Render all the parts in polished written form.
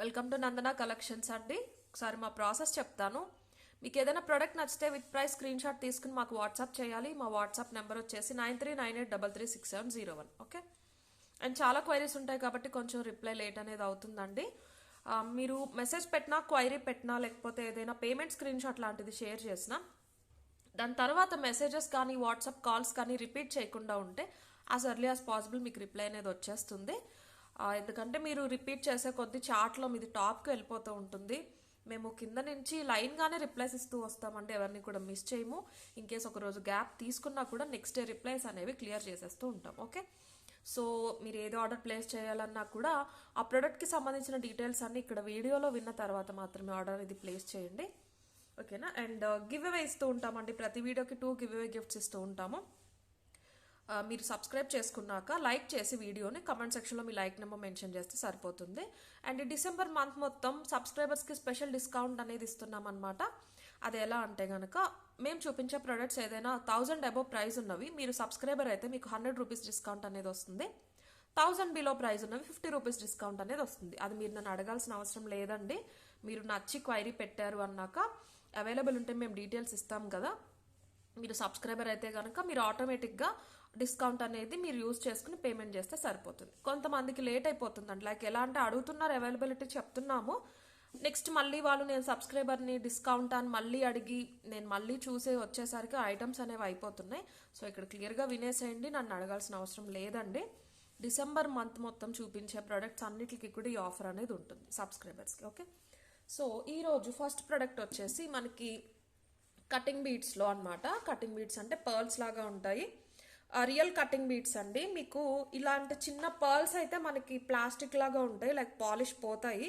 Welcome to Nandana collections అండి. ఒకసారి మా ప్రాసెస్ చెప్తాను. మీకు ఏదైనా ప్రోడక్ట్ నచ్చితే విత్ ప్రైస్ స్క్రీన్ షాట్ తీసుకుని మాకు వాట్సాప్ చేయాలి. మా వాట్సాప్ నెంబర్ వచ్చేసి 9398336701. ఓకే. అండ్ చాలా క్వైరీస్ ఉంటాయి కాబట్టి కొంచెం రిప్లై లేట్ అనేది అవుతుందండి. మీరు మెసేజ్ పెట్టినా, క్వైరీ పెట్టినా, లేకపోతే ఏదైనా పేమెంట్ స్క్రీన్ షాట్ లాంటిది షేర్ చేసినా, దాని తర్వాత మెసేజెస్ కానీ వాట్సాప్ కాల్స్ కానీ రిపీట్ చేయకుండా ఉంటే యాజ్ ఎర్లీ యాజ్ పాసిబుల్ మీకు రిప్లై అనేది వచ్చేస్తుంది. ఎందుకంటే మీరు రిపీట్ చేసే కొద్ది చాట్లో మీది టాప్కి వెళ్ళిపోతూ ఉంటుంది. మేము కింద నుంచి లైన్గానే రిప్లైస్ ఇస్తూ వస్తామండి, ఎవరిని కూడా మిస్ చేయము. ఇన్ కేస్ ఒక రోజు గ్యాప్ తీసుకున్నా కూడా నెక్స్ట్ డే రిప్లైస్ అనేవి క్లియర్ చేసేస్తూ ఉంటాం. ఓకే. సో మీరు ఏది ఆర్డర్ ప్లేస్ చేయాలన్నా కూడా ఆ ప్రోడక్ట్కి సంబంధించిన డీటెయిల్స్ అన్ని ఇక్కడ వీడియోలో విన్న తర్వాత మాత్రమే ఆర్డర్ ఇది ప్లేస్ చేయండి. ఓకేనా. అండ్ గివ్ అవే ఇస్తూ ఉంటామండి. ప్రతి వీడియోకి 2 గివ్ అవే గిఫ్ట్స్ ఇస్తూ ఉంటాము. మీరు సబ్స్క్రైబ్ చేసుకున్నాక లైక్ చేసి వీడియోని కమెంట్ సెక్షన్లో మీ లైక్ నెంబర్ మెన్షన్ చేస్తే సరిపోతుంది. అండ్ ఈ డిసెంబర్ మంత్ మొత్తం సబ్స్క్రైబర్స్కి స్పెషల్ డిస్కౌంట్ అనేది ఇస్తున్నాం అనమాట. అది ఎలా అంటే కనుక మేము చూపించే ప్రొడక్ట్స్ ఏదైనా 1000 అబోవ్ ప్రైస్ ఉన్నవి, మీరు సబ్స్క్రైబర్ అయితే మీకు 100 రూపీస్ డిస్కౌంట్ అనేది వస్తుంది. 1000 బిలో ప్రైస్ ఉన్నవి 50 రూపీస్ డిస్కౌంట్ అనేది వస్తుంది. అది మీరు నన్ను అడగాల్సిన అవసరం లేదండి. మీరు నచ్చి క్వైరీ పెట్టారు అన్నాక అవైలబుల్ ఉంటే మేము డీటెయిల్స్ ఇస్తాం కదా. మీరు సబ్స్క్రైబర్ అయితే కనుక మీరు ఆటోమేటిక్గా డిస్కౌంట్ అనేది మీరు యూజ్ చేసుకుని పేమెంట్ చేస్తే సరిపోతుంది. కొంతమందికి లేట్ అయిపోతుందండి. లైక్ ఎలా అంటే అడుగుతున్నారు, అవైలబిలిటీ చెప్తున్నాము, నెక్స్ట్ మళ్ళీ వాళ్ళు నేను సబ్స్క్రైబర్ని డిస్కౌంట్ అని మళ్ళీ అడిగి నేను మళ్ళీ చూసే వచ్చేసరికి ఐటమ్స్ అనేవి అయిపోతున్నాయి. సో ఇక్కడ క్లియర్గా వినేసేయండి, నన్ను అడగాల్సిన అవసరం లేదండి. డిసెంబర్ మంత్ మొత్తం చూపించే ప్రొడక్ట్స్ అన్నిటికీ కూడా ఈ ఆఫర్ అనేది ఉంటుంది సబ్స్క్రైబర్స్కి. ఓకే. సో ఈరోజు ఫస్ట్ ప్రొడక్ట్ వచ్చేసి మనకి కటింగ్ బీడ్స్లో అనమాట. కటింగ్ బీడ్స్ అంటే పర్ల్స్ లాగా ఉంటాయి. రియల్ కటింగ్ బీడ్స్ అండి. మీకు ఇలాంటి చిన్న పర్ల్స్ అయితే మనకి ప్లాస్టిక్ లాగా ఉంటాయి, లైక్ పాలిష్ పోతాయి.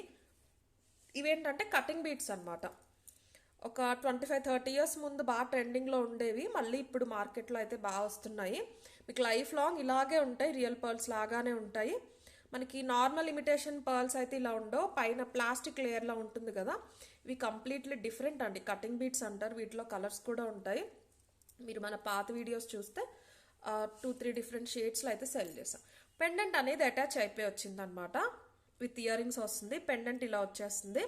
ఇవేంటంటే కటింగ్ బీడ్స్ అనమాట. ఒక 25-30 ఇయర్స్ ముందు బాగా ట్రెండింగ్లో ఉండేవి, మళ్ళీ ఇప్పుడు మార్కెట్లో అయితే బాగా వస్తున్నాయి. మీకు లైఫ్ లాంగ్ ఇలాగే ఉంటాయి, రియల్ పర్ల్స్ లాగానే ఉంటాయి. మనకి నార్మల్ ఇమిటేషన్ పర్ల్స్ అయితే ఇలా ఉండవు, పైన ప్లాస్టిక్ లేయర్లో ఉంటుంది కదా. ఇవి కంప్లీట్లీ డిఫరెంట్ అండి, కటింగ్ బీడ్స్ అంటారు. వీటిలో కలర్స్ కూడా ఉంటాయి. మీరు మన పాత వీడియోస్ చూస్తే 2-3 డిఫరెంట్ షేడ్స్లో అయితే సెల్ చేసాం. పెండెంట్ అనేది అటాచ్ అయిపోయి వచ్చింది అనమాట. విత్ ఇయర్ రింగ్స్ వస్తుంది. పెండెంట్ ఇలా వచ్చేస్తుంది.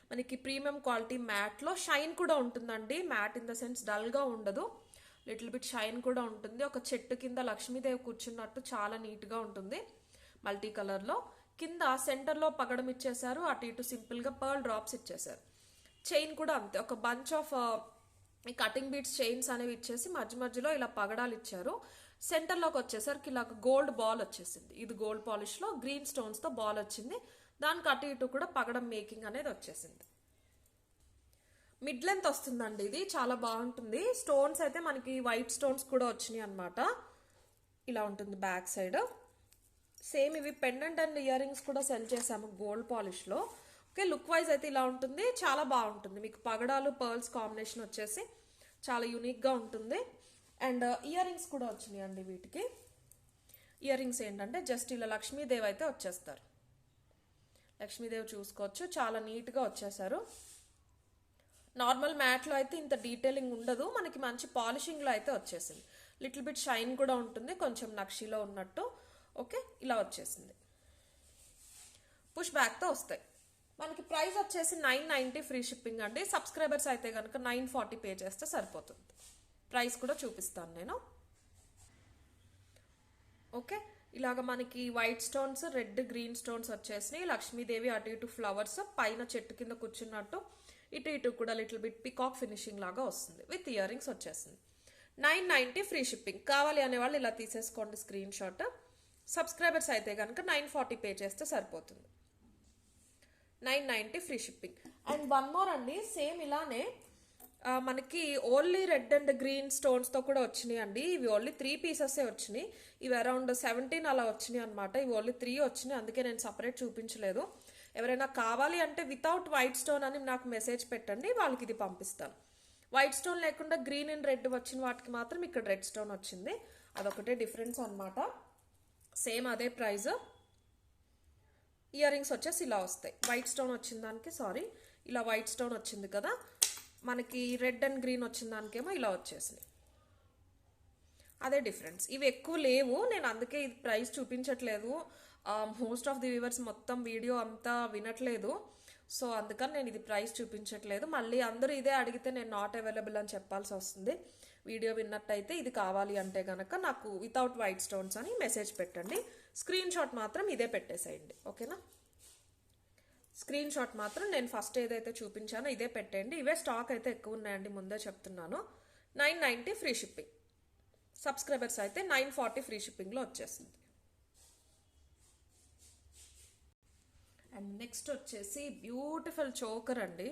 మనకి ప్రీమియం క్వాలిటీ మ్యాట్లో షైన్ కూడా ఉంటుందండి. మ్యాట్ ఇన్ ద సెన్స్ డల్గా ఉండదు, లిటిల్ బిట్ షైన్ కూడా ఉంటుంది. ఒక చెట్టు కింద లక్ష్మీదేవి కూర్చున్నట్టు చాలా నీట్గా ఉంటుంది. మల్టీ కలర్లో కింద సెంటర్లో పగడం ఇచ్చేసారు, అటు ఇటు సింపుల్గా పర్ల్ డ్రాప్స్ ఇచ్చేసారు. చైన్ కూడా అంతే, ఒక బంచ్ ఆఫ్ ఈ కటింగ్ బీడ్స్ చైన్స్ అనేవి ఇచ్చేసి మధ్య మధ్యలో ఇలా పగడాలు ఇచ్చారు. సెంటర్లోకి వచ్చేసరికి ఇలా గోల్డ్ బాల్ వచ్చేసింది. ఇది గోల్డ్ పాలిష్లో గ్రీన్ స్టోన్స్తో బాల్ వచ్చింది. దానికి అటు ఇటు కూడా పగడం మేకింగ్ అనేది వచ్చేసింది. మిడ్ లెంత్ వస్తుందండి. ఇది చాలా బాగుంటుంది. స్టోన్స్ అయితే మనకి వైట్ స్టోన్స్ కూడా వచ్చినాయి అనమాట. ఇలా ఉంటుంది బ్యాక్ సైడ్. సేమ్ ఇవి పెండెంట్ అండ్ ఇయర్ రింగ్స్ కూడా సెల్ చేసాము గోల్డ్ పాలిష్లో. ఓకే. లుక్ వైజ్ అయితే ఇలా ఉంటుంది, చాలా బాగుంటుంది. మీకు పగడాలు పర్ల్స్ కాంబినేషన్ వచ్చేసి చాలా యూనిక్గా ఉంటుంది. అండ్ ఇయర్ రింగ్స్ కూడా వచ్చినాయి అండి. వీటికి ఇయర్ రింగ్స్ ఏంటంటే జస్ట్ ఇలా లక్ష్మీదేవి అయితే వచ్చేస్తారు. లక్ష్మీదేవి చూసుకోవచ్చు, చాలా నీట్గా వచ్చేసారు. నార్మల్ మ్యాట్లో అయితే ఇంత డీటెయిలింగ్ ఉండదు, మనకి మంచి పాలిషింగ్లో అయితే వచ్చేసింది. లిటిల్ బిట్ షైన్ కూడా ఉంటుంది, కొంచెం నక్షీలో ఉన్నట్టు. ఓకే. ఇలా వచ్చేసింది. పుష్ బ్యాక్తో వస్తాయి. మనకి ప్రైస్ వచ్చేసి 990 ఫ్రీ షిప్పింగ్ అండి. సబ్స్క్రైబర్స్ అయితే కనుక 940 పే చేస్తే సరిపోతుంది. ప్రైస్ కూడా చూపిస్తాను నేను. ఓకే. ఇలాగ మనకి white stones, red green stones వచ్చేసినాయి. లక్ష్మీదేవి అటు ఇటు ఫ్లవర్స్, పైన చెట్టు కింద కూర్చున్నట్టు, ఇటు ఇటు కూడా లిటిల్ బిట్ పికాక్ ఫినిషింగ్ లాగా వస్తుంది. విత్ ఇయర్ రింగ్స్ వచ్చేసింది. 990 ఫ్రీ షిప్పింగ్. కావాలి అనేవాళ్ళు ఇలా తీసేసుకోండి స్క్రీన్ షాట్. సబ్స్క్రైబర్స్ అయితే కనుక 940 పే చేస్తే సరిపోతుంది. 990 free shipping. And one more అండి, సేమ్ ఇలానే మనకి ఓన్లీ రెడ్ అండ్ గ్రీన్ స్టోన్స్తో కూడా వచ్చినాయి అండి. ఇవి ఓన్లీ 3 పీసెసే వచ్చినాయి. ఇవి అరౌండ్ 17 అలా వచ్చినాయి అనమాట. ఇవి ఓన్లీ 3 వచ్చినాయి, అందుకే నేను సపరేట్ చూపించలేదు. ఎవరైనా కావాలి అంటే వితౌట్ వైట్ స్టోన్ అని నాకు మెసేజ్ పెట్టండి, వాళ్ళకి ఇది పంపిస్తాను. వైట్ స్టోన్ లేకుండా గ్రీన్ అండ్ రెడ్ వచ్చిన వాటికి మాత్రం ఇక్కడ రెడ్ స్టోన్ వచ్చింది. అదొకటే డిఫరెన్స్ అనమాట. సేమ్ అదే ప్రైస్. ఇయర్ రింగ్స్ వచ్చేసి ఇలా వస్తాయి. వైట్ స్టోన్ వచ్చిన దానికి ఇలా వైట్ స్టోన్ వచ్చింది కదా, మనకి రెడ్ అండ్ గ్రీన్ వచ్చిన దానికేమో ఇలా వచ్చేసింది. అదే డిఫరెన్స్. ఇవి ఎక్కువ లేవు, నేను అందుకే ఇది ప్రైస్ చూపించట్లేదు. మోస్ట్ ఆఫ్ ది వ్యూవర్స్ మొత్తం వీడియో అంతా వినట్లేదు. సో అందుకని నేను ఇది ప్రైస్ చూపించట్లేదు. మళ్ళీ అందరూ ఇదే అడిగితే నేను నాట్ అవైలబుల్ అని చెప్పాల్సి వస్తుంది. వీడియో విన్నట్టయితే ఇది కావాలి అంటే కనుక నాకు వితౌట్ వైట్ స్టోన్స్ అని మెసేజ్ పెట్టండి. స్క్రీన్ షాట్ మాత్రం ఇదే పెట్టేసేయండి, ఓకేనా? స్క్రీన్ షాట్ మాత్రం నేను ఫస్ట్ ఏదైతే చూపించానో ఇదే పెట్టండి. ఇవే స్టాక్ అయితే ఎక్కువ ఉన్నాయండి, ముందే చెప్తున్నాను. 990 ఫ్రీ షిప్పింగ్. సబ్స్క్రైబర్స్ అయితే 940 ఫ్రీ షిప్పింగ్లో వచ్చేసింది. అండ్ నెక్స్ట్ వచ్చేసి బ్యూటిఫుల్ చోకర్ అండి,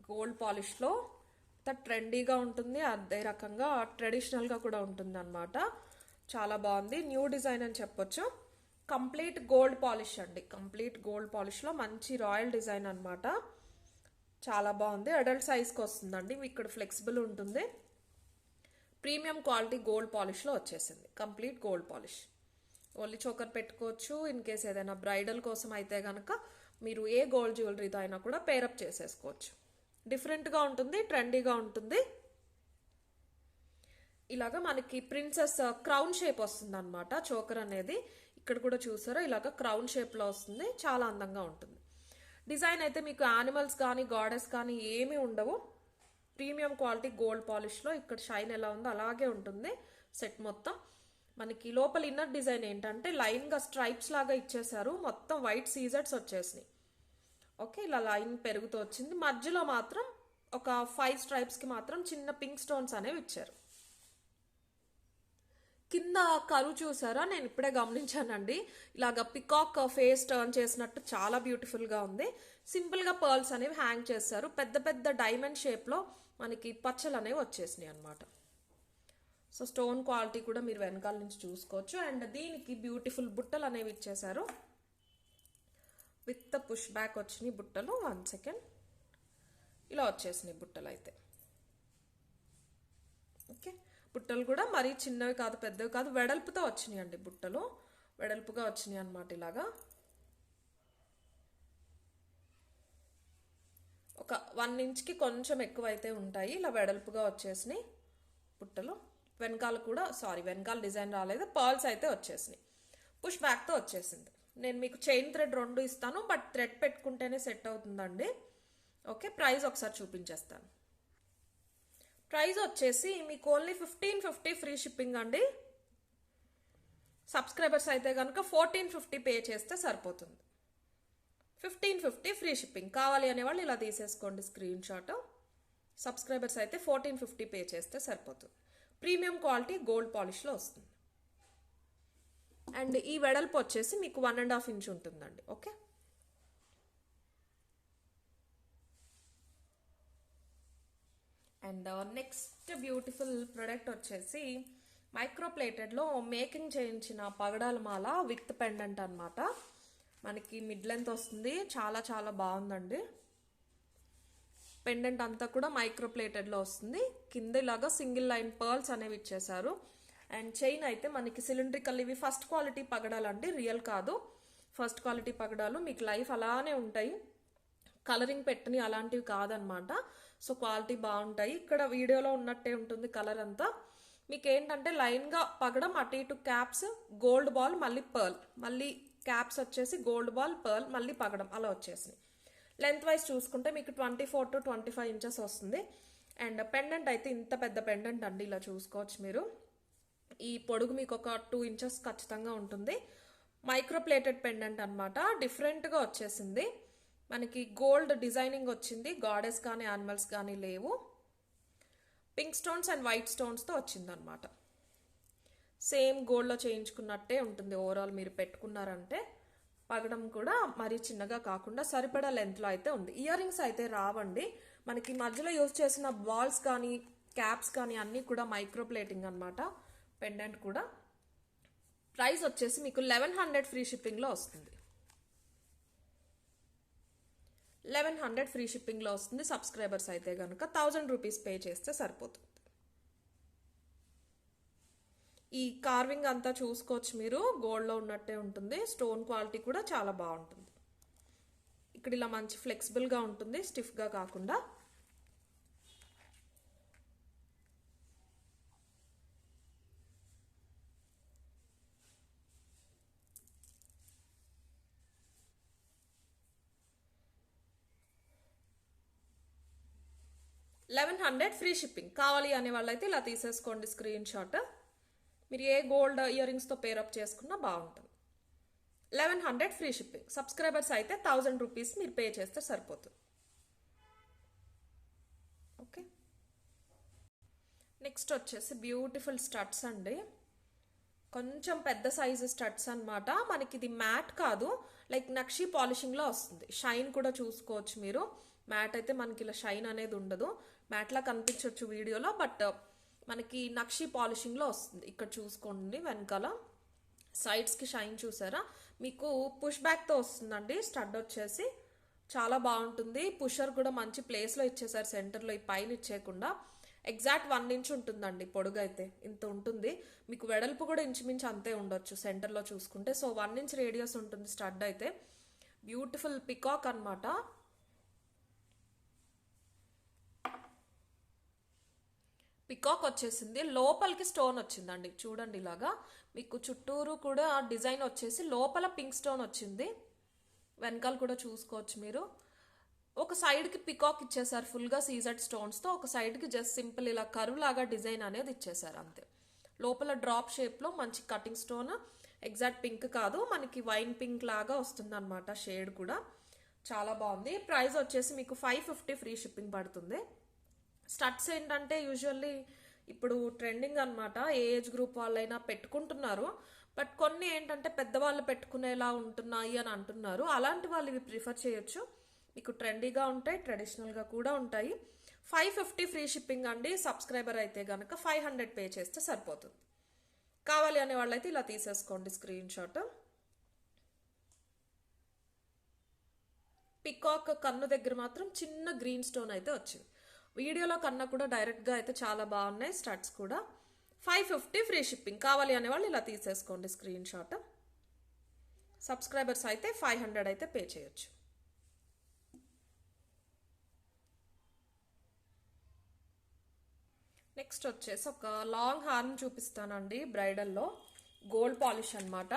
గోల్డ్ పాలిష్లో. ట్రెండీగా ఉంటుంది, అదే రకంగా ట్రెడిషనల్గా కూడా ఉంటుంది అనమాట. చాలా బాగుంది, న్యూ డిజైన్ అని చెప్పొచ్చు. కంప్లీట్ గోల్డ్ పాలిష్ అండి, కంప్లీట్ గోల్డ్ పాలిష్లో మంచి రాయల్ డిజైన్ అనమాట. చాలా బాగుంది, అడల్ట్ సైజ్కి వస్తుందండి. ఇక్కడ ఫ్లెక్సిబుల్ ఉంటుంది. ప్రీమియం క్వాలిటీ గోల్డ్ పాలిష్లో వచ్చేసింది, complete gold polish. Only choker పెట్టుకోవచ్చు. ఇన్ కేస్ ఏదైనా బ్రైడల్ కోసం అయితే కనుక మీరు ఏ గోల్డ్ జ్యువెలరీతో అయినా కూడా పేరప్ చేసేసుకోవచ్చు. డిఫరెంట్గా ఉంటుంది, ట్రెండీగా ఉంటుంది. ఇలాగా మనకి ప్రిన్సెస్ క్రౌన్ షేప్ వస్తుంది అనమాట చోకర్ అనేది. ఇక్కడ కూడా చూసారా, ఇలాగ క్రౌన్ షేప్లో వస్తుంది, చాలా అందంగా ఉంటుంది. డిజైన్ అయితే మీకు యానిమల్స్ కానీ గాడెస్ కానీ ఏమీ ఉండవు. ప్రీమియం క్వాలిటీ గోల్డ్ పాలిష్లో ఇక్కడ షైన్ ఎలా ఉందో అలాగే ఉంటుంది సెట్ మొత్తం. మనకి లోపల ఇన్నర్ డిజైన్ ఏంటంటే లైన్గా స్ట్రైప్స్ లాగా ఇచ్చేసారు, మొత్తం వైట్ సీజర్స్ వచ్చేసినాయి. ఓకే, ఇలా లైన్ పెరుగుతూ వచ్చింది. మధ్యలో మాత్రం ఒక 5 స్ట్రైప్స్కి మాత్రం చిన్న పింక్ స్టోన్స్ అనేవి ఇచ్చారు. కింద కరువు చూసారా, నేను ఇప్పుడే గమనించానండి. ఇలాగ పికాక్ ఫేస్ టర్న్ చేసినట్టు చాలా బ్యూటిఫుల్గా ఉంది. సింపుల్గా పర్ల్స్ అనేవి హ్యాంగ్ చేశారు. పెద్ద పెద్ద డైమండ్ షేప్లో మనకి పచ్చలు అనేవి వచ్చేసినాయి అనమాట. సో స్టోన్ క్వాలిటీ కూడా మీరు వెనకాల నుంచి చూసుకోవచ్చు. అండ్ దీనికి బ్యూటిఫుల్ బుట్టలు అనేవి ఇచ్చేసారు, విత్ పుష్ బ్యాక్ వచ్చినాయి బుట్టలు. 1 సెకండ్, ఇలా వచ్చేసినాయి బుట్టలు అయితే. ఓకే, బుట్టలు కూడా మరీ చిన్నవి కాదు, పెద్దవి కాదు, వెడల్పుతో వచ్చినాయి అండి బుట్టలు. వెడల్పుగా వచ్చినాయి అనమాట. ఇలాగా ఒక 1 ఇంచ్కి కొంచెం ఎక్కువ అయితే ఉంటాయి. ఇలా వెడల్పుగా వచ్చేసినాయి బుట్టలు. వెనకాల కూడా వెనకాల డిజైన్ రాలేదు, పర్ల్స్ అయితే వచ్చేసినాయి. పుష్ బ్యాక్తో వచ్చేసింది. నేను మీకు చైన్ థ్రెడ్ 2 ఇస్తాను, బట్ థ్రెడ్ పెట్టుకుంటేనే సెట్ అవుతుందండి. ఓకే, ప్రైస్ ఒకసారి చూపించేస్తాను. ప్రైస్ వచ్చేసి మీకు ఓన్లీ 1550 ఫ్రీ షిప్పింగ్ అండి. సబ్స్క్రైబర్స్ అయితే కనుక 1450 పే చేస్తే సరిపోతుంది. 1550 ఫ్రీ షిప్పింగ్. కావాలి అనేవాళ్ళు ఇలా తీసేసుకోండి స్క్రీన్ షాట్. సబ్స్క్రైబర్స్ అయితే 1450 పే చేస్తే సరిపోతుంది. ప్రీమియం క్వాలిటీ గోల్డ్ పాలిష్లో వస్తుంది. అండ్ ఈ వెడల్పు వచ్చేసి మీకు 1.5 ఇంచ్ ఉంటుందండి. Okay, and next beautiful product వచ్చేసి మైక్రో ప్లేటెడ్లో మేకింగ్ చేయించిన పగడాల మాల విత్ పెండెంట్ అనమాట. మనకి మిడ్ లెంత్ వస్తుంది, చాలా చాలా బాగుందండి. పెండెంట్ అంతా కూడా మైక్రో ప్లేటెడ్లో వస్తుంది. కింద ఇలాగా సింగిల్ లైన్ పర్ల్స్ అనేవి ఇచ్చేసారు. అండ్ చైన్ అయితే మనకి సిలిండ్రికల్, ఇవి ఫస్ట్ క్వాలిటీ పగడాలు అండి, రియల్ కాదు. ఫస్ట్ క్వాలిటీ పగడాలు మీకు లైఫ్ అలానే ఉంటాయి, కలరింగ్ పెట్టని అలాంటివి కాదనమాట. సో క్వాలిటీ బాగుంటాయి. ఇక్కడ వీడియోలో ఉన్నట్టే ఉంటుంది కలర్ అంతా. మీకు ఏంటంటే లైన్గా పగడం, అటు ఇటు క్యాప్స్, గోల్డ్ బాల్, మళ్ళీ పర్ల్, మళ్ళీ క్యాప్స్ వచ్చేసి గోల్డ్ బాల్, పర్ల్, మళ్ళీ పగడం, అలా వచ్చేసినాయి. లెంత్ వైజ్ చూసుకుంటే మీకు 24 to 25 ఇంచెస్ వస్తుంది. అండ్ పెండెంట్ అయితే ఇంత పెద్ద పెండెంట్ అండి, ఇలా చూసుకోవచ్చు మీరు. ఈ పొడుగు మీకు ఒక 2 ఇంచెస్ ఖచ్చితంగా ఉంటుంది. మైక్రో ప్లేటెడ్ పెండెంట్ అనమాట, డిఫరెంట్గా వచ్చేసింది. మనకి గోల్డ్ డిజైనింగ్ వచ్చింది, గాడెస్ కానీ యానిమల్స్ కానీ లేవు. పింక్ స్టోన్స్ అండ్ వైట్ స్టోన్స్తో వచ్చింది అనమాట. సేమ్ గోల్డ్లో చేయించుకున్నట్టే ఉంటుంది ఓవరాల్. మీరు పెట్టుకున్నారంటే పగడం కూడా మరీ చిన్నగా కాకుండా సరిపడా లెంత్లో అయితే ఉంది. ఇయర్ రింగ్స్ అయితే రావండి. మనకి మధ్యలో యూజ్ చేసిన బాల్స్ కానీ క్యాప్స్ కానీ అన్నీ కూడా మైక్రో ప్లేటింగ్ అనమాట. పెండెంట్ కూడా. ప్రైస్ వచ్చేసి మీకు 1100 ఫ్రీ షిప్పింగ్లో వస్తుంది. 1100 ఫ్రీ షిప్పింగ్లో వస్తుంది. సబ్స్క్రైబర్స్ అయితే కనుక 1000 రూపీస్ పే చేస్తే సరిపోతుంది. ఈ కార్వింగ్ అంతా చూసుకోవచ్చు మీరు, గోల్డ్లో ఉన్నట్టే ఉంటుంది. స్టోన్ క్వాలిటీ కూడా చాలా బాగుంటుంది. ఇక్కడ ఇలా మంచి ఫ్లెక్సిబుల్గా ఉంటుంది, స్టిఫ్గా కాకుండా. 1100 ఫ్రీ షిప్పింగ్. కావాలి అనే వాళ్ళైతే ఇలా తీసేసుకోండి స్క్రీన్ షాట్. మీరు ఏ గోల్డ్ ఇయర్ రింగ్స్తో పేరప్ చేసుకున్నా బాగుంటుంది. 1100 ఫ్రీ షిప్పింగ్. సబ్స్క్రైబర్స్ అయితే 1000 రూపీస్ మీరు పే చేస్తే సరిపోతుంది. ఓకే, నెక్స్ట్ వచ్చేసి బ్యూటిఫుల్ స్టడ్స్ అండి. కొంచెం పెద్ద సైజు స్టడ్స్ అనమాట. మనకి ఇది మ్యాట్ కాదు, లైక్ నక్షి పాలిషింగ్లో వస్తుంది. షైన్ కూడా చూసుకోవచ్చు మీరు. మ్యాట్ అయితే మనకి ఇలా షైన్ అనేది ఉండదు, మ్యాట్లా కనిపించవచ్చు వీడియోలో, బట్ మనకి నక్షి పాలిషింగ్లో వస్తుంది. ఇక్కడ చూసుకోండి వెనకాల సైడ్స్కి షైన్ చూసారా. మీకు పుష్ బ్యాక్తో వస్తుందండి స్టడ్ వచ్చేసి. చాలా బాగుంటుంది. పుషర్ కూడా మంచి ప్లేస్లో ఇచ్చేసారు సెంటర్లో, ఈ పైన ఇచ్చేయకుండా. ఎగ్జాక్ట్ 1 ఇంచ్ ఉంటుందండి పొడుగు అయితే, ఇంత ఉంటుంది. మీకు వెడల్పు కూడా ఇంచుమించు అంతే ఉండొచ్చు సెంటర్లో చూసుకుంటే. సో 1 ఇంచ్ రేడియస్ ఉంటుంది స్టడ్ అయితే. బ్యూటిఫుల్ పికాక్ అనమాట. పికాక్ వచ్చేసింది, లోపలికి స్టోన్ వచ్చిందండి చూడండి. ఇలాగా మీకు చుట్టూరు కూడా డిజైన్ వచ్చేసి లోపల పింక్ స్టోన్ వచ్చింది. వెనకాల కూడా చూసుకోవచ్చు మీరు. ఒక సైడ్కి పికాక్ ఇచ్చేసారు ఫుల్గా సీజెడ్ స్టోన్స్తో, ఒక సైడ్కి జస్ట్ సింపుల్ ఇలా కరువు లాగా డిజైన్ అనేది ఇచ్చేసారు అంతే. లోపల డ్రాప్ షేప్లో మంచి కటింగ్ స్టోన్. ఎగ్జాక్ట్ పింక్ కాదు, మనకి వైన్ పింక్ లాగా వస్తుంది అనమాట షేడ్ కూడా. చాలా బాగుంది. ప్రైస్ వచ్చేసి మీకు 550 ఫ్రీ షిప్పింగ్ పడుతుంది. స్టడ్స్ ఏంటంటే యూజువల్లీ ఇప్పుడు ట్రెండింగ్ అనమాట. ఏ ఏజ్ గ్రూప్ వాళ్ళైనా పెట్టుకుంటున్నారు, బట్ కొన్ని ఏంటంటే పెద్దవాళ్ళు పెట్టుకునేలా ఉంటున్నాయి అని అంటున్నారు. అలాంటి వాళ్ళు ఇవి ప్రిఫర్ చేయొచ్చు. మీకు ట్రెండీగా ఉంటాయి, ట్రెడిషనల్గా కూడా ఉంటాయి. 550 ఫ్రీ షిప్పింగ్ అండి. సబ్స్క్రైబర్ అయితే కనుక 500 పే చేస్తే సరిపోతుంది. కావాలి అనే వాళ్ళైతే ఇలా తీసేసుకోండి స్క్రీన్ షాట్. పికాక్ కన్ను దగ్గర మాత్రం చిన్న గ్రీన్ స్టోన్ అయితే వచ్చింది. వీడియోలో కన్నా కూడా డైరెక్ట్గా అయితే చాలా బాగున్నాయి స్టడ్స్ కూడా. 550 ఫ్రీ షిప్పింగ్. కావాలి అనే వాళ్ళు ఇలా తీసేసుకోండి స్క్రీన్ షాట్. సబ్స్క్రైబర్స్ అయితే 500 అయితే పే చేయొచ్చు. నెక్స్ట్ వచ్చేసి ఒక లాంగ్ హార్న్ చూపిస్తానండి. బ్రైడల్లో గోల్డ్ పాలిష్ అనమాట.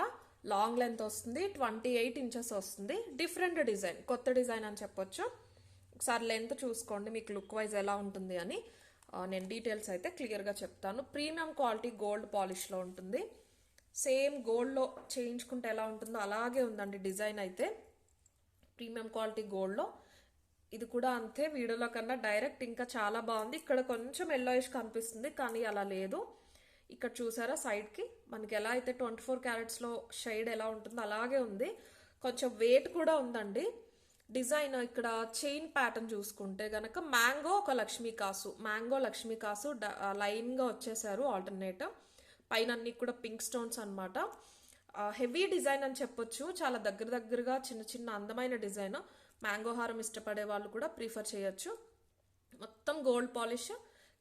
లాంగ్ లెంత్ వస్తుంది, 28 ఇంచెస్ వస్తుంది. డిఫరెంట్ డిజైన్, కొత్త డిజైన్ అని చెప్పొచ్చు. ఒకసారి లెంత్ చూసుకోండి మీకు లుక్ వైజ్ ఎలా ఉంటుంది అని. నేను డీటెయిల్స్ అయితే క్లియర్గా చెప్తాను. ప్రీమియం క్వాలిటీ గోల్డ్ పాలిష్లో ఉంటుంది. సేమ్ గోల్డ్లో చేయించుకుంటే ఎలా ఉంటుందో అలాగే ఉందండి డిజైన్ అయితే. ప్రీమియం క్వాలిటీ గోల్డ్లో ఇది కూడా అంతే. వీడియోలో కన్నా డైరెక్ట్ ఇంకా చాలా బాగుంది. ఇక్కడ కొంచెం ఎల్లోయిష్ కనిపిస్తుంది, కానీ అలా లేదు. ఇక్కడ చూసారా సైడ్కి మనకి ఎలా అయితే 24 క్యారెట్స్లో షేడ్ ఎలా ఉంటుందో అలాగే ఉంది. కొంచెం వెయిట్ కూడా ఉందండి. డిజైన్ ఇక్కడ చైన్ ప్యాటర్న్ చూసుకుంటే గనక మ్యాంగో ఒక లక్ష్మీ కాసు, మ్యాంగో లక్ష్మీ కాసు లైన్గా వచ్చేసారు ఆల్టర్నేట్. పైన అన్ని కూడా పింక్ స్టోన్స్ అనమాట. హెవీ డిజైన్ అని చెప్పొచ్చు. చాలా దగ్గరగా చిన్న చిన్న అందమైన డిజైన్. మ్యాంగో హారం ఇష్టపడే వాళ్ళు కూడా ప్రిఫర్ చేయొచ్చు. మొత్తం గోల్డ్ పాలిష్.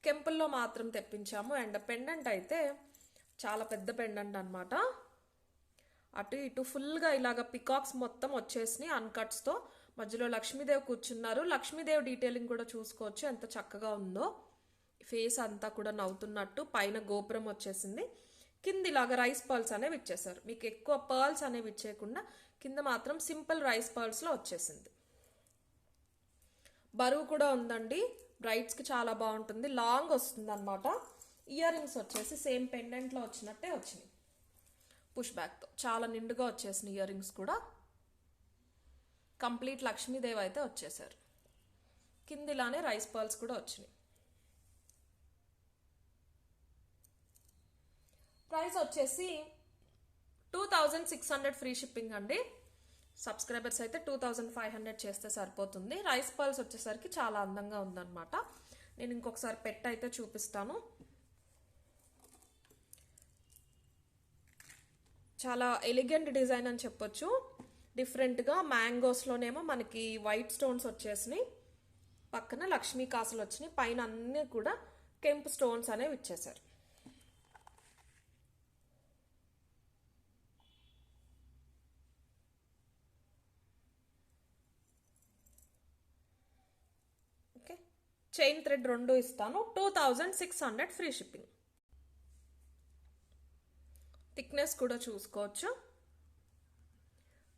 కెంపుల్లో మాత్రం తెప్పించాము. అండ్ పెండెంట్ అయితే చాలా పెద్ద పెండెంట్ అనమాట. అటు ఇటు ఫుల్గా ఇలాగ పికాక్స్ మొత్తం వచ్చేసినాయి అన్కట్స్తో. మధ్యలో లక్ష్మీదేవి కూర్చున్నారు. లక్ష్మీదేవి డీటెయిలింగ్ కూడా చూసుకోవచ్చు ఎంత చక్కగా ఉందో. ఫేస్ అంతా కూడా నవ్వుతున్నట్టు. పైన గోపురం వచ్చేసింది. కింద ఇలాగా రైస్ పర్ల్స్ అనేవి ఇచ్చేసారు. మీకు ఎక్కువ పర్ల్స్ అనేవి ఇచ్చేయకుండా కింద మాత్రం సింపుల్ రైస్ పర్ల్స్లో వచ్చేసింది. బరువు కూడా ఉందండి. బ్రైడ్స్కి చాలా బాగుంటుంది. లాంగ్ వస్తుంది అనమాట. ఇయర్ రింగ్స్ వచ్చేసి సేమ్ పెండెంట్లో వచ్చినట్టే వచ్చినాయి. పుష్ బ్యాక్తో చాలా నిండుగా వచ్చేసినాయి ఇయర్ రింగ్స్ కూడా. కంప్లీట్ లక్ష్మీదేవి అయితే వచ్చేసారు. కింద ఇలానే రైస్ పర్ల్స్ కూడా వచ్చినాయి. ప్రైస్ వచ్చేసి 2600 ఫ్రీ షిప్పింగ్ అండి. సబ్స్క్రైబర్స్ అయితే 2500 చేస్తే సరిపోతుంది. రైస్ పర్ల్స్ వచ్చేసరికి చాలా అందంగా ఉందన్నమాట. నేను ఇంకొకసారి పెట్ అయితే చూపిస్తాను. చాలా ఎలిగెంట్ డిజైన్ అని చెప్పొచ్చు. డిఫరెంట్గా మ్యాంగోస్లోనేమో మనకి వైట్ స్టోన్స్ వచ్చేసినాయి. పక్కన లక్ష్మీ కాసులు వచ్చినాయి. పైన అన్నీ కూడా కెంపు స్టోన్స్ అనేవి ఇచ్చేసారు. ఓకే, చైన్ థ్రెడ్ 2 ఇస్తాను. 2600 ఫ్రీ షిప్పింగ్. థిక్నెస్ కూడా చూసుకోవచ్చు.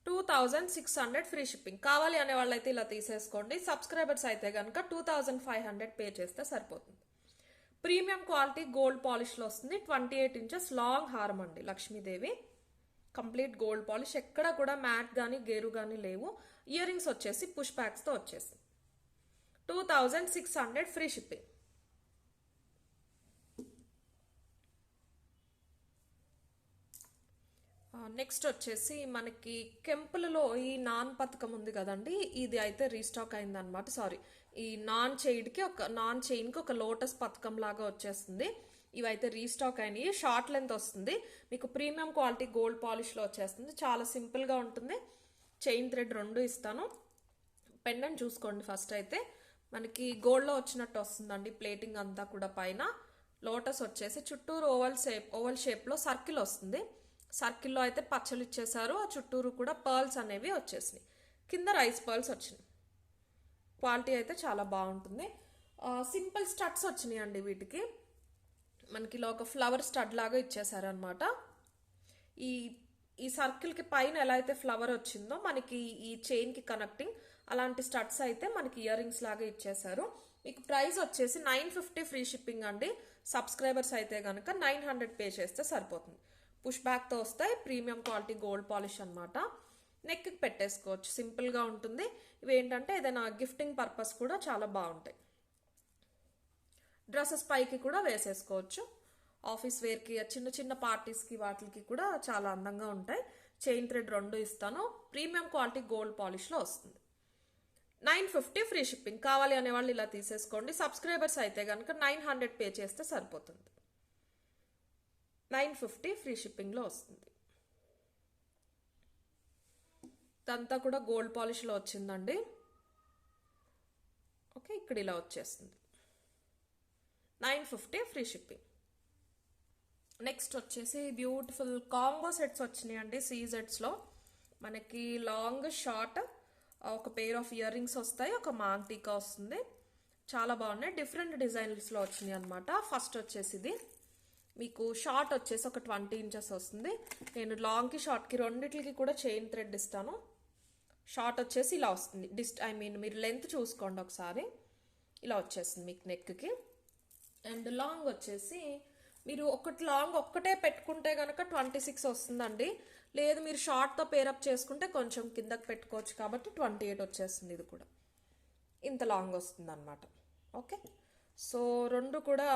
2600 ఫ్రీ షిప్పింగ్. కావాలి అనే వాళ్ళైతే ఇలా తీసేసుకోండి. సబ్స్క్రైబర్స్ అయితే కనుక 2500 పే చేస్తే సరిపోతుంది. ప్రీమియం క్వాలిటీ గోల్డ్ పాలిష్లో వస్తుంది. 28 ఇంచెస్ లాంగ్ హారం అండి, లక్ష్మీదేవి. కంప్లీట్ గోల్డ్ పాలిష్, ఎక్కడ కూడా మ్యాట్ కానీ గేరు కానీ లేవు. ఇయర్ రింగ్స్ వచ్చేసి పుష్ బ్యాక్స్తో వచ్చేసి 2600 ఫ్రీ షిప్పింగ్. నెక్స్ట్ వచ్చేసి మనకి కెంపులలో ఈ నాన్ పథకం ఉంది కదండి, ఇది అయితే రీస్టాక్ అయిందనమాట. సారీ, ఈ నాన్ చైన్కి ఒక లోటస్ పథకం లాగా వచ్చేస్తుంది. ఇవైతే రీస్టాక్ అయినాయి. షార్ట్ లెంత్ వస్తుంది మీకు. ప్రీమియం క్వాలిటీ గోల్డ్ పాలిష్లో వచ్చేస్తుంది. చాలా సింపుల్గా ఉంటుంది. చైన్ థ్రెడ్ 2 ఇస్తాను. పెండెంట్ చూసుకోండి. ఫస్ట్ అయితే మనకి గోల్డ్లో వచ్చినట్టు వస్తుందండి. ప్లేటింగ్ అంతా కూడా పైన లోటస్ వచ్చేసి చుట్టూరు ఓవల్ షేప్లో సర్కిల్ వస్తుంది. సర్కిల్లో అయితే పచ్చలు ఇచ్చేసారు. ఆ చుట్టూరు కూడా పర్ల్స్ అనేవి వచ్చేసినాయి. కింద రైస్ పర్ల్స్ వచ్చినాయి. క్వాలిటీ అయితే చాలా బాగుంటుంది. సింపుల్ స్టడ్స్ వచ్చినాయి అండి వీటికి. మనకి ఇలా ఒక ఫ్లవర్ స్టడ్ లాగా ఇచ్చేసారనమాట. ఈ సర్కిల్కి పైన ఎలా అయితే ఫ్లవర్ వచ్చిందో మనకి ఈ చైన్కి కనెక్టింగ్ అలాంటి స్టడ్స్ అయితే మనకి ఇయర్ రింగ్స్ లాగా ఇచ్చేసారు. మీకు ప్రైస్ వచ్చేసి 950 ఫ్రీ షిప్పింగ్ అండి. సబ్స్క్రైబర్స్ అయితే కనుక 900 పే చేస్తే సరిపోతుంది. పుష్ బ్యాక్తో వస్తాయి. ప్రీమియం క్వాలిటీ గోల్డ్ పాలిష్ అనమాట. నెక్కి పెట్టేసుకోవచ్చు, సింపుల్గా ఉంటుంది. ఇవి ఏంటంటే ఏదైనా గిఫ్టింగ్ పర్పస్ కూడా చాలా బాగుంటాయి. డ్రెస్సెస్ పైకి కూడా వేసేసుకోవచ్చు. ఆఫీస్ వేర్కి, చిన్న చిన్న పార్టీస్కి వాటికి కూడా చాలా అందంగా ఉంటాయి. చైన్ థ్రెడ్ 2 ఇస్తాను. ప్రీమియం క్వాలిటీ గోల్డ్ పాలిష్లో వస్తుంది. 950 ఫ్రీ షిప్పింగ్. కావాలి అనేవాళ్ళు ఇలా తీసేసుకోండి. సబ్స్క్రైబర్స్ అయితే కనుక 900 పే చేస్తే సరిపోతుంది. 950 ఫ్రీ షిప్పింగ్లో వస్తుంది. ఇదంతా కూడా గోల్డ్ పాలిష్లో వచ్చిందండి. ఓకే, ఇక్కడ ఇలా వచ్చేస్తుంది. 950 ఫ్రీ షిప్పింగ్. నెక్స్ట్ వచ్చేసి బ్యూటిఫుల్ కాంబో సెట్స్ వచ్చినాయండి. సీజెట్స్లో మనకి లాంగ్ షార్ట్ ఒక పేర్ ఆఫ్ ఇయర్ రింగ్స్ వస్తాయి. ఒక మాంగ్ టీకా వస్తుంది. చాలా బాగున్నాయి. డిఫరెంట్ డిజైన్స్లో వచ్చినాయి అనమాట. ఫస్ట్ వచ్చేసి ఇది మీకు షార్ట్ వచ్చేసి ఒక 20 ఇంచెస్ వస్తుంది. నేను లాంగ్కి షార్ట్కి రెండిట్లకి కూడా చైన్ థ్రెడ్ ఇస్తాను. షార్ట్ వచ్చేసి ఇలా వస్తుంది. మీరు లెంత్ చూసుకోండి ఒకసారి. ఇలా వచ్చేస్తుంది మీకు నెక్కి. అండ్ లాంగ్ వచ్చేసి మీరు లాంగ్ ఒక్కటే పెట్టుకుంటే కనుక 26 వస్తుందండి. లేదు మీరు షార్ట్తో పేరప్ చేసుకుంటే కొంచెం కిందకి పెట్టుకోవచ్చు కాబట్టి 28 వచ్చేస్తుంది. ఇది కూడా ఇంత లాంగ్ వస్తుంది అనమాట. ఓకే, సో రెండు కూడా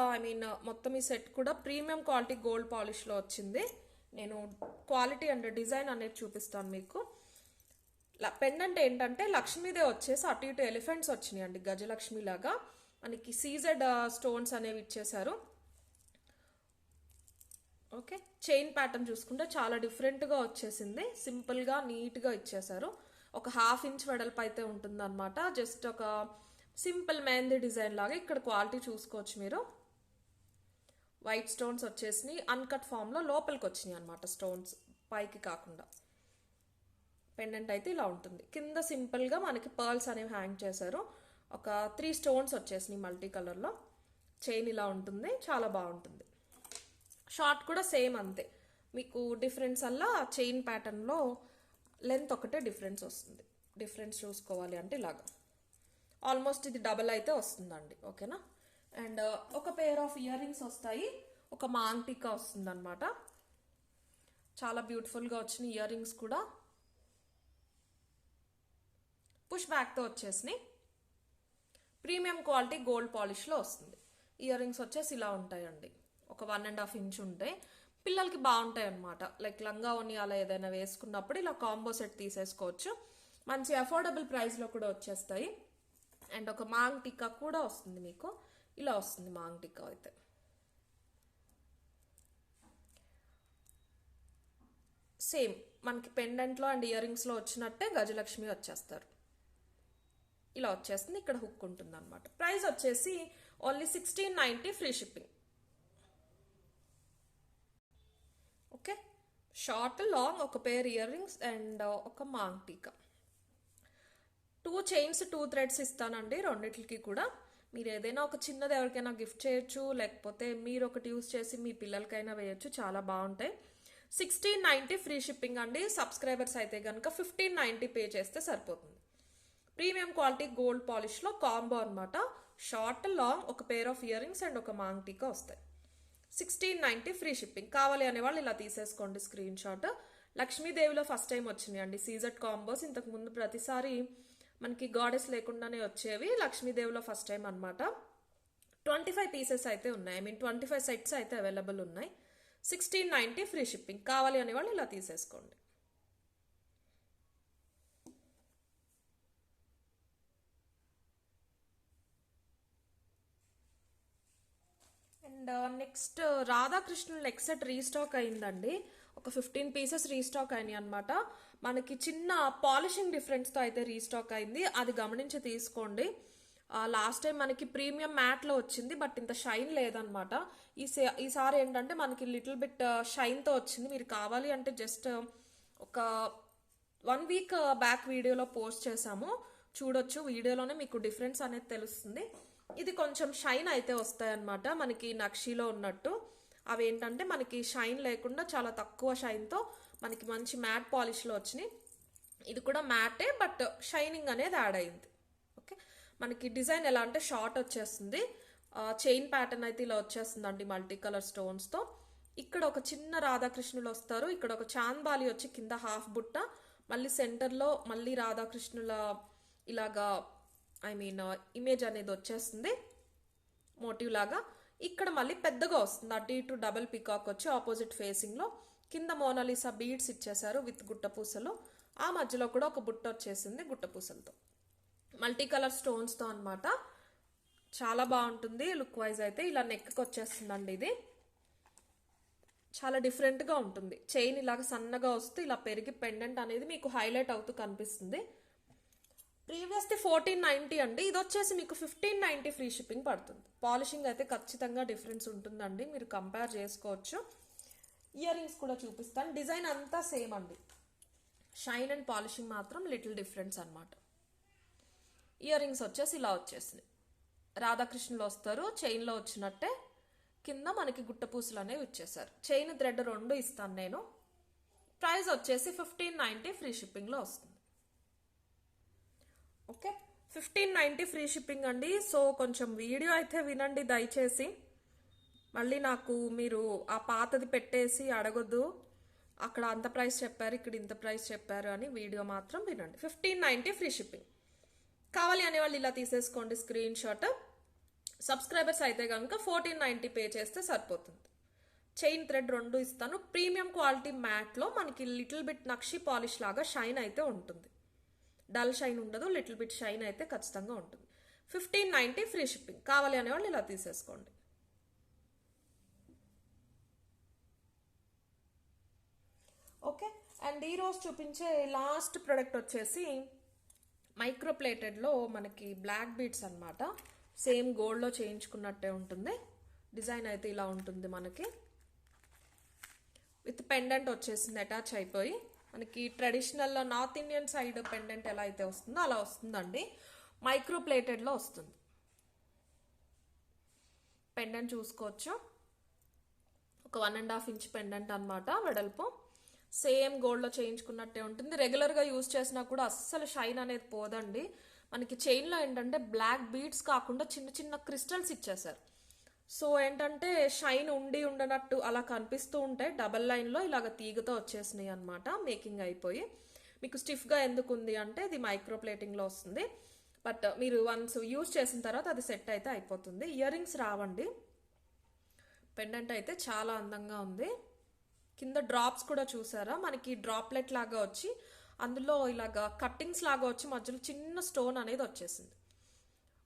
మొత్తం ఈ సెట్ కూడా ప్రీమియం క్వాలిటీ గోల్డ్ పాలిష్లో వచ్చింది. నేను క్వాలిటీ అండ్ డిజైన్ అనేది చూపిస్తాను మీకు. పెండెంట్ ఏంటంటే లక్ష్మీదే వచ్చేసి అటు ఇటు ఎలిఫెంట్స్ వచ్చినాయి అండి, గజలక్ష్మి లాగా. మనకి సీజెడ్ స్టోన్స్ అనేవి ఇచ్చేసారు. ఓకే, చైన్ ప్యాటర్న్ చూసుకుంటే చాలా డిఫరెంట్గా వచ్చేసింది. సింపుల్గా నీట్గా ఇచ్చేసారు. ఒక 1/2 ఇంచ్ వెడల్పు అయితే ఉంటుంది అనమాట. జస్ట్ ఒక సింపుల్ మెహందీ డిజైన్ లాగా. ఇక్కడ క్వాలిటీ చూసుకోవచ్చు మీరు. వైట్ స్టోన్స్ వచ్చేసినాయి. అన్కట్ ఫామ్లో లోపలికి వచ్చినాయి అనమాట స్టోన్స్, పైకి కాకుండా. పెండెంట్ అయితే ఇలా ఉంటుంది. కింద సింపుల్గా మనకి పర్ల్స్ అనేవి హ్యాంగ్ చేశారు. ఒక 3 స్టోన్స్ వచ్చేసినాయి మల్టీ కలర్లో. చైన్ ఇలా ఉంటుంది, చాలా బాగుంటుంది. షార్ట్ కూడా సేమ్ అంతే. మీకు డిఫరెన్స్ అలా చైన్ ప్యాటర్న్లో లెంత్ ఒకటే డిఫరెన్స్ వస్తుంది. డిఫరెన్స్ చూసుకోవాలి అంటే ఇలాగా ఆల్మోస్ట్ ఇది డబల్ అయితే వస్తుందండి. ఓకేనా. అండ్ ఒక పేర్ ఆఫ్ ఇయర్ రింగ్స్ వస్తాయి. ఒక మాంగ్ టీకా వస్తుంది అనమాట. చాలా బ్యూటిఫుల్గా వచ్చిన ఇయర్ రింగ్స్ కూడా పుష్ బ్యాక్తో వచ్చేసినాయి. ప్రీమియం క్వాలిటీ గోల్డ్ పాలిష్లో వస్తుంది. ఇయర్ రింగ్స్ వచ్చేసి ఇలా ఉంటాయండి. ఒక 1.5 ఇంచ్ ఉంటాయి. పిల్లలకి బాగుంటాయి అనమాట. లైక్ లంగా ఓని అలా ఏదైనా వేసుకున్నప్పుడు ఇలా కాంబో సెట్ తీసేసుకోవచ్చు. మంచి అఫోర్డబుల్ ప్రైస్లో కూడా వచ్చేస్తాయి. అండ్ ఒక మాంగ్ టిక్కా కూడా వస్తుంది మీకు. ఇలా వస్తుంది మాంగ్ టిక్కా అయితే. సేమ్ మనకి పెండెంట్లో అండ్ ఇయర్ రింగ్స్లో వచ్చినట్టే గజలక్ష్మి వచ్చేస్తారు. ఇలా వచ్చేస్తుంది. ఇక్కడ హుక్ ఉంటుంది అనమాట. ప్రైస్ వచ్చేసి only 1690 free shipping. Okay, short long ఒక పేర్ ఇయర్ రింగ్స్ అండ్ ఒక మాంగ్ టీకా. 2 చైన్స్ 2 థ్రెడ్స్ ఇస్తానండి రెండిట్లకి కూడా. మీరు ఏదైనా ఒక చిన్నది ఎవరికైనా గిఫ్ట్ చేయొచ్చు, లేకపోతే మీరు ఒకటి యూజ్ చేసి మీ పిల్లలకైనా వేయచ్చు. చాలా బాగుంటాయి. 1690 ఫ్రీ షిప్పింగ్ అండి. సబ్స్క్రైబర్స్ అయితే కనుక 1590 పే చేస్తే సరిపోతుంది. ప్రీమియం క్వాలిటీ గోల్డ్ పాలిష్లో కాంబో అనమాట. షార్ట్ లాంగ్ ఒక pair of ear rings and ఒక మాంగ్ టీకా వస్తాయి. 1690 ఫ్రీ షిప్పింగ్. కావాలి అనేవాళ్ళు ఇలా తీసేసుకోండి స్క్రీన్ షాట్. లక్ష్మీదేవిలో ఫస్ట్ టైం వచ్చినాయి అండి సీజెడ్ కాంబోస్. ఇంతకు ముందు ప్రతిసారి మనకి గాడెస్ లేకుండానే వచ్చేవి. లక్ష్మీదేవిలో ఫస్ట్ టైం అనమాట. 25 పీసెస్ అయితే ఉన్నాయి. 25 సెట్స్ అయితే అవైలబుల్ ఉన్నాయి. 1690 ఫ్రీ షిప్పింగ్. కావాలి అనేవాళ్ళు ఇలా తీసేసుకోండి. అండ్ నెక్స్ట్ రాధాకృష్ణుల నెక్స్ట్ సెట్ రీస్టాక్ అయిందండి. ఒక 15 పీసెస్ రీస్టాక్ అయినాయి అనమాట. మనకి చిన్న పాలిషింగ్ డిఫరెన్స్తో అయితే రీస్టాక్ అయింది. అది గమనించి తీసుకోండి. లాస్ట్ టైం మనకి ప్రీమియం మ్యాట్లో వచ్చింది, బట్ ఇంత షైన్ లేదనమాట. ఈసారి ఏంటంటే మనకి లిటిల్ బిట్ షైన్తో వచ్చింది. మీరు కావాలి అంటే జస్ట్ ఒక 1 వీక్ బ్యాక్ వీడియోలో పోస్ట్ చేసాము, చూడొచ్చు. వీడియోలోనే మీకు డిఫరెన్స్ అనేది తెలుస్తుంది. ఇది కొంచెం షైన్ అయితే వస్తాయన్నమాట మనకి నక్షీలో ఉన్నట్టు. అవి ఏంటంటే మనకి షైన్ లేకుండా చాలా తక్కువ షైన్తో మనకి మంచి మ్యాట్ పాలిష్లో వచ్చినాయి. ఇది కూడా మ్యాటే, బట్ షైనింగ్ అనేది యాడ్ అయింది. ఓకే, మనకి డిజైన్ ఎలా అంటే షార్ట్ వచ్చేస్తుంది. చైన్ ప్యాటర్న్ అయితే ఇలా వచ్చేస్తుంది అండి మల్టీ కలర్ స్టోన్స్తో. ఇక్కడ ఒక చిన్న రాధాకృష్ణులు వస్తారు. ఇక్కడ ఒక చాంద్బాలి వచ్చి కింద హాఫ్ బుట్ట, మళ్ళీ సెంటర్లో మళ్ళీ రాధాకృష్ణుల ఇలాగా ఇమేజ్ అనేది వచ్చేస్తుంది మోటివ్ లాగా. ఇక్కడ మళ్ళీ పెద్దగా వస్తుంది. అటు ఇటు డబుల్ పికాక్ వచ్చి ఆపోజిట్ ఫేసింగ్లో. కింద మోనాలిసా బీడ్స్ ఇచ్చేసారు విత్ గుట్టపూసలు. ఆ మధ్యలో కూడా ఒక బుట్ట వచ్చేసింది గుట్టపూసలతో, మల్టీ కలర్ స్టోన్స్తో అనమాట. చాలా బాగుంటుంది లుక్ వైజ్ అయితే. ఇలా నెక్కి వచ్చేస్తుందండి. ఇది చాలా డిఫరెంట్గా ఉంటుంది. చైన్ ఇలాగ సన్నగా వస్తూ ఇలా పెరిగి పెండెంట్ అనేది మీకు హైలైట్ అవుతూ కనిపిస్తుంది. ప్రీవియస్ది 1490 అండి. ఇది వచ్చేసి మీకు 1590 ఫ్రీ షిప్పింగ్ పడుతుంది. పాలిషింగ్ అయితే ఖచ్చితంగా డిఫరెన్స్ ఉంటుందండి, మీరు కంపేర్ చేసుకోవచ్చు. ఇయర్ రింగ్స్ కూడా చూపిస్తాను. డిజైన్ అంతా సేమ్ అండి, షైన్ అండ్ పాలిషింగ్ మాత్రం లిటిల్ డిఫరెన్స్ అనమాట. ఇయర్ రింగ్స్ వచ్చేసి ఇలా వచ్చేసినాయి. రాధాకృష్ణులు వస్తారు చైన్లో వచ్చినట్టే. కింద మనకి గుట్టపూసలు అనేవి ఇచ్చేసారు. చైన్ థ్రెడ్ 2 ఇస్తాను నేను. ప్రైస్ వచ్చేసి 1590 ఫ్రీ షిప్పింగ్లో వస్తుంది. ఓకే, 1590 ఫ్రీ షిప్పింగ్ అండి. సో కొంచెం వీడియో అయితే వినండి దయచేసి. మళ్ళీ నాకు మీరు ఆ పాతది పెట్టేసి అడగొద్దు, అక్కడ అంత ప్రైస్ చెప్పారు ఇక్కడ ఇంత ప్రైస్ చెప్పారు అని. వీడియో మాత్రం వినండి. 1590 ఫ్రీ షిప్పింగ్. కావాలి అనే వాళ్ళు ఇలా తీసేసుకోండి స్క్రీన్ షాట్. సబ్స్క్రైబర్స్ అయితే కనుక 1490 పే చేస్తే సరిపోతుంది. చైన్ థ్రెడ్ 2 ఇస్తాను. ప్రీమియం క్వాలిటీ మ్యాట్లో మనకి లిటిల్ బిట్ నక్షి పాలిష్ లాగా షైన్ అయితే ఉంటుంది. డల్ షైన్ ఉండదు, లిటిల్ బిట్ షైన్ అయితే ఖచ్చితంగా ఉంటుంది. 1590 ఫ్రీ షిప్పింగ్. కావాలి అనేవాళ్ళు ఇలా తీసేసుకోండి. ఓకే, అండ్ ఈరోజు చూపించే లాస్ట్ ప్రోడక్ట్ వచ్చేసి మైక్రో ప్లేటెడ్లో మనకి బ్లాక్ బీడ్స్ అనమాట. సేమ్ గోల్డ్లో చేయించుకున్నట్టే ఉంటుంది. డిజైన్ అయితే ఇలా ఉంటుంది మనకి. విత్ పెండెంట్ వచ్చేసింది అటాచ్ అయిపోయి. మనకి traditional north Indian side pendant ఎలా అయితే వస్తుందో అలా వస్తుందండి. మైక్రో ప్లేటెడ్లో వస్తుంది. పెండెంట్ చూసుకోవచ్చు. ఒక 1.5 ఇంచ్ పెండెంట్ అనమాట వెడల్పు. సేమ్ గోల్డ్లో చేయించుకున్నట్టే ఉంటుంది. రెగ్యులర్గా యూజ్ చేసినా కూడా అస్సలు షైన్ అనేది పోదండి. మనకి చైన్లో ఏంటంటే బ్లాక్ బీడ్స్ కాకుండా చిన్న చిన్న క్రిస్టల్స్ ఇచ్చేసారు. సో ఏంటంటే షైన్ ఉండనట్టు అలా కనిపిస్తూ ఉంటాయి. డబల్ లైన్లో ఇలాగ తీగతో వచ్చేసినాయి అనమాట మేకింగ్ అయిపోయి. మీకు స్టిఫ్గా ఎందుకు ఉంది అంటే ఇది మైక్రో ప్లేటింగ్లో వస్తుంది. బట్ మీరు వన్స్ యూజ్ చేసిన తర్వాత అది సెట్ అయితే అయిపోతుంది. ఇయర్ రింగ్స్ రావండి. పెండెంట్ అయితే చాలా అందంగా ఉంది. కింద డ్రాప్స్ కూడా చూసారా, మనకి డ్రాప్లెట్ లాగా వచ్చి అందులో ఇలాగా కట్టింగ్స్ లాగా వచ్చి మధ్యలో చిన్న స్టోన్ అనేది వచ్చేసింది.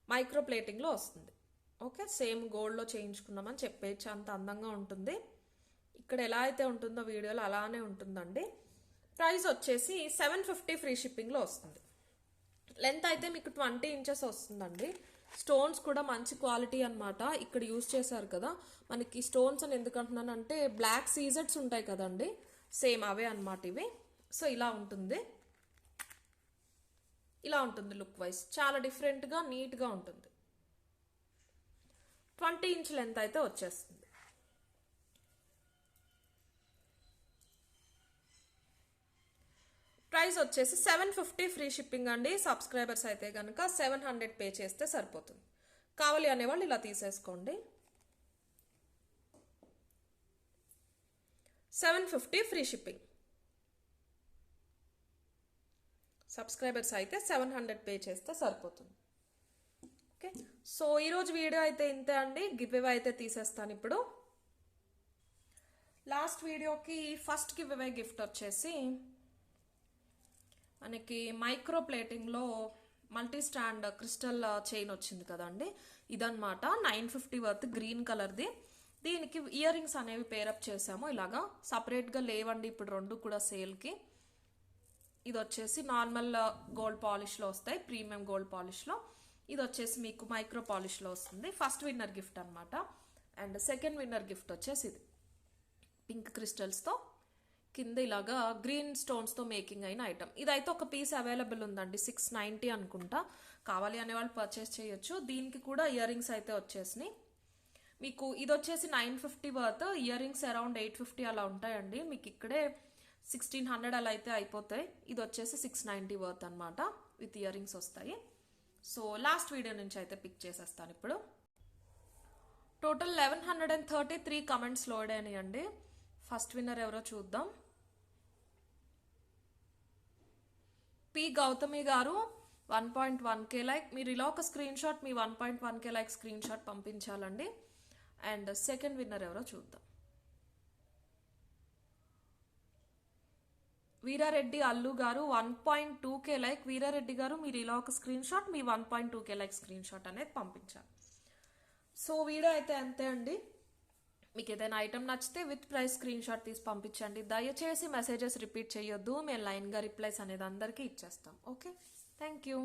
మైక్రో ప్లేటింగ్లో వస్తుంది. ఓకే, సేమ్ గోల్డ్లో చేయించుకున్నామని చెప్పేసి అంత అందంగా ఉంటుంది. ఇక్కడ ఎలా అయితే ఉంటుందో వీడియోలో అలానే ఉంటుందండి. ప్రైస్ వచ్చేసి 750 ఫ్రీ షిప్పింగ్లో వస్తుంది. లెంత్ అయితే మీకు 20 ఇంచెస్ వస్తుందండి. స్టోన్స్ కూడా మంచి క్వాలిటీ అనమాట. ఇక్కడ యూజ్ చేశారు కదా, మనకి స్టోన్స్ అని ఎందుకు అంటున్నానంటే బ్లాక్ సీజెడ్స్ ఉంటాయి కదండి, సేమ్ అవే అనమాట ఇవి. సో ఇలా ఉంటుంది. ఇలా ఉంటుంది లుక్ వైజ్. చాలా డిఫరెంట్గా నీట్గా ఉంటుంది. 20 ఇంచ్ లెంత్ అయితే వచ్చేస్తుంది. ప్రైస్ వచ్చేసి 750 ఫ్రీ షిప్పింగ్ అండి. సబ్స్క్రైబర్స్ అయితే కనుక 700 పే చేస్తే సరిపోతుంది. కావాలి అనేవాళ్ళు ఇలా తీసేసుకోండి. 750 ఫ్రీ షిప్పింగ్. సబ్స్క్రైబర్స్ అయితే 700 పే చేస్తే సరిపోతుంది. ఓకే, సో ఈరోజు వీడియో అయితే ఇంతే అండి. గివ్ అవే అయితే తీసేస్తాను ఇప్పుడు. లాస్ట్ వీడియోకి ఫస్ట్ గివ్ అవే గిఫ్ట్ వచ్చేసి మనకి మైక్రో ప్లేటింగ్లో మల్టీ స్టాండ్ క్రిస్టల్ చైన్ వచ్చింది కదండి, ఇదన్నమాట. 950 వర్త్, గ్రీన్ కలర్ది. దీనికి ఇయర్ రింగ్స్ అనేవి పేరప్ చేసాము. ఇలాగా సపరేట్గా లేవండి ఇప్పుడు రెండు కూడా సేల్కి. ఇది వచ్చేసి నార్మల్ గోల్డ్ పాలిష్లో వస్తాయి, ప్రీమియం గోల్డ్ పాలిష్లో. ఇది వచ్చేసి మీకు మైక్రో పాలిష్లో వస్తుంది. ఫస్ట్ విన్నర్ గిఫ్ట్ అనమాట. అండ్ సెకండ్ విన్నర్ గిఫ్ట్ వచ్చేసి ఇది పింక్ క్రిస్టల్స్తో కింద ఇలాగా గ్రీన్ స్టోన్స్తో మేకింగ్ అయిన ఐటమ్. ఇదైతే ఒక పీస్ అవైలబుల్ ఉందండి, 690 అనుకుంటా. కావాలి అనే వాళ్ళు పర్చేస్ చేయొచ్చు. దీనికి కూడా ఇయర్ రింగ్స్ అయితే వచ్చేసినాయి. మీకు ఇది వచ్చేసి 950 వర్త్, ఇయర్ రింగ్స్ అరౌండ్ 850 అలా ఉంటాయండి. మీకు ఇక్కడే 1600 అలా అయితే అయిపోతాయి. ఇది వచ్చేసి 690 వర్త్ అనమాట, విత్ ఇయర్ రింగ్స్ వస్తాయి. సో లాస్ట్ వీడియో నుంచి అయితే పిక్ చేసేస్తాను ఇప్పుడు. టోటల్ 1133 కమెంట్స్ లోడ్ అయినాయండి. ఫస్ట్ విన్నర్ ఎవరో చూద్దాం. పి గౌతమి గారు 1.1K లైక్. మీరు ఇలా ఒక స్క్రీన్ షాట్, మీ 1.1K లైక్ స్క్రీన్ షాట్ పంపించాలండి. అండ్ సెకండ్ విన్నర్ ఎవరో చూద్దాం. వీరారెడ్డి అల్లు గారు 1.2K లైక్. వీరారెడ్డి గారు మీరు ఇలా ఒక స్క్రీన్ షాట్, మీ 1.2K లైక్ స్క్రీన్ షాట్ అనేది పంపించాలి. సో వీడియో అయితే అంతే అండి. మీకు ఏదైనా ఐటమ్ నచ్చితే విత్ ప్రైస్ స్క్రీన్ షాట్ తీసి పంపించండి. దయచేసి మెసేజెస్ రిపీట్ చేయొద్దు, మేము లైన్గా రిప్లైస్ అనేది అందరికీ ఇచ్చేస్తాం. Okay, thank you.